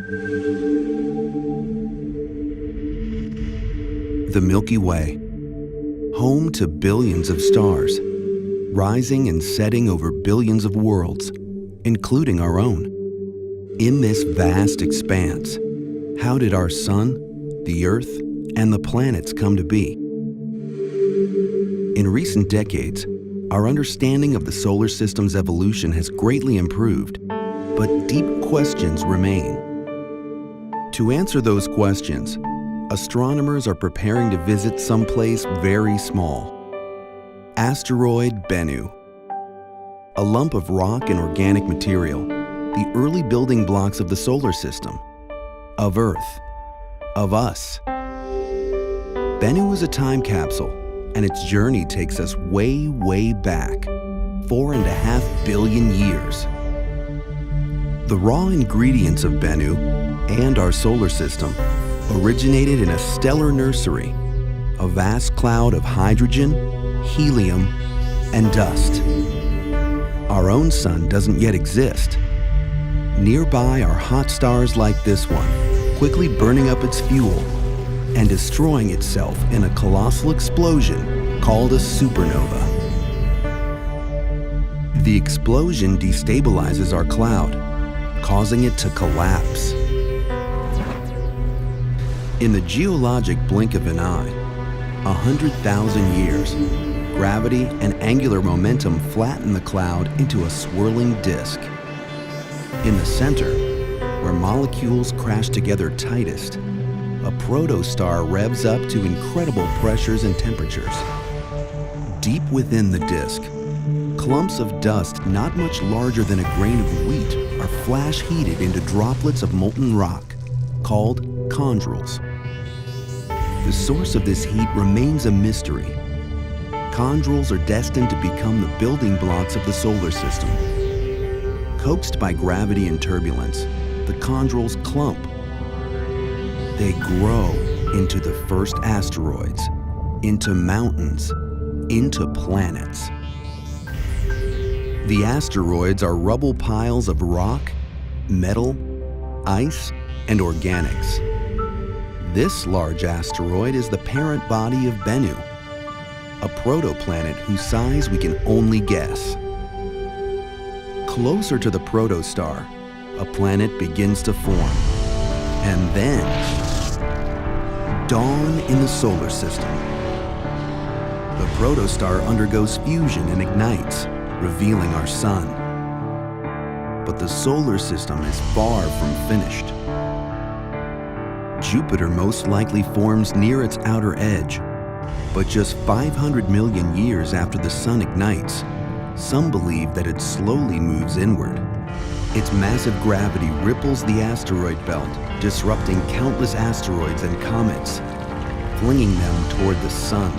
The Milky Way, home to billions of stars, rising and setting over billions of worlds, including our own. In this vast expanse, how did our sun, the Earth, and the planets come to be? In recent decades, our understanding of the solar system's evolution has greatly improved, but deep questions remain. To answer those questions, astronomers are preparing to visit someplace very small. Asteroid Bennu. A lump of rock and organic material, the early building blocks of the solar system, of Earth, of us. Bennu is a time capsule, and its journey takes us way, way back, 4.5 billion years. The raw ingredients of Bennu and our solar system originated in a stellar nursery, a vast cloud of hydrogen, helium, and dust. Our own sun doesn't yet exist. Nearby are hot stars like this one, quickly burning up its fuel and destroying itself in a colossal explosion called a supernova. The explosion destabilizes our cloud, causing it to collapse. In the geologic blink of an eye, 100,000 years, gravity and angular momentum flatten the cloud into a swirling disk. In the center, where molecules crash together tightest, a protostar revs up to incredible pressures and temperatures. Deep within the disk, clumps of dust not much larger than a grain of wheat are flash heated into droplets of molten rock, called chondrules. The source of this heat remains a mystery. Chondrules are destined to become the building blocks of the solar system. Coaxed by gravity and turbulence, the chondrules clump. They grow into the first asteroids, into mountains, into planets. The asteroids are rubble piles of rock, metal, ice, and organics. This large asteroid is the parent body of Bennu, a protoplanet whose size we can only guess. Closer to the protostar, a planet begins to form, and then dawn in the solar system. The protostar undergoes fusion and ignites, revealing our sun. But the solar system is far from finished. Jupiter most likely forms near its outer edge, but just 500 million years after the sun ignites, some believe that it slowly moves inward. Its massive gravity ripples the asteroid belt, disrupting countless asteroids and comets, flinging them toward the sun.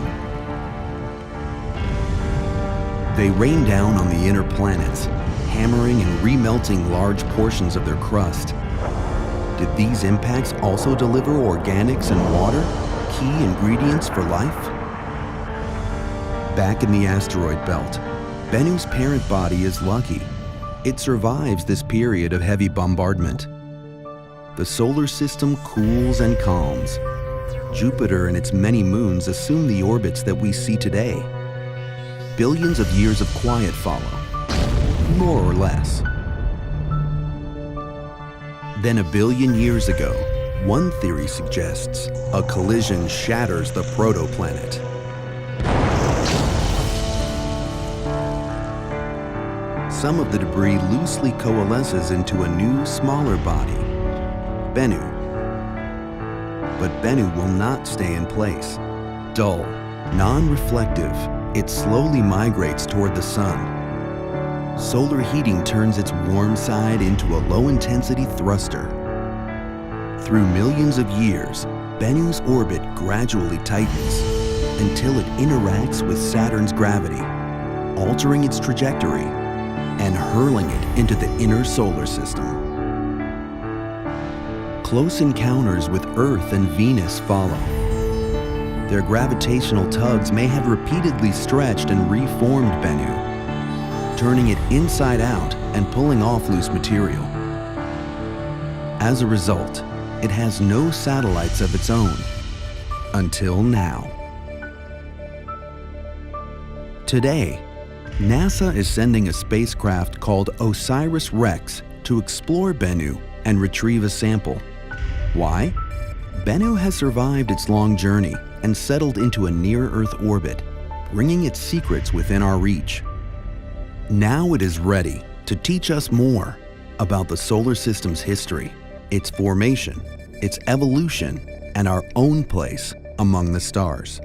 They rain down on the inner planets, hammering and remelting large portions of their crust. Did these impacts also deliver organics and water, key ingredients for life? Back in the asteroid belt, Bennu's parent body is lucky. It survives this period of heavy bombardment. The solar system cools and calms. Jupiter and its many moons assume the orbits that we see today. Billions of years of quiet follow, more or less. Then 1 billion years ago, one theory suggests a collision shatters the protoplanet. Some of the debris loosely coalesces into a new, smaller body, Bennu. But Bennu will not stay in place. Dull, non-reflective, it slowly migrates toward the sun. Solar heating turns its warm side into a low-intensity thruster. Through millions of years, Bennu's orbit gradually tightens until it interacts with Saturn's gravity, altering its trajectory and hurling it into the inner solar system. Close encounters with Earth and Venus follow. Their gravitational tugs may have repeatedly stretched and reformed Bennu, turning it inside out and pulling off loose material. As a result, it has no satellites of its own. Until now. Today, NASA is sending a spacecraft called OSIRIS-REx to explore Bennu and retrieve a sample. Why? Bennu has survived its long journey and settled into a near-Earth orbit, bringing its secrets within our reach. Now it is ready to teach us more about the solar system's history, its formation, its evolution, and our own place among the stars.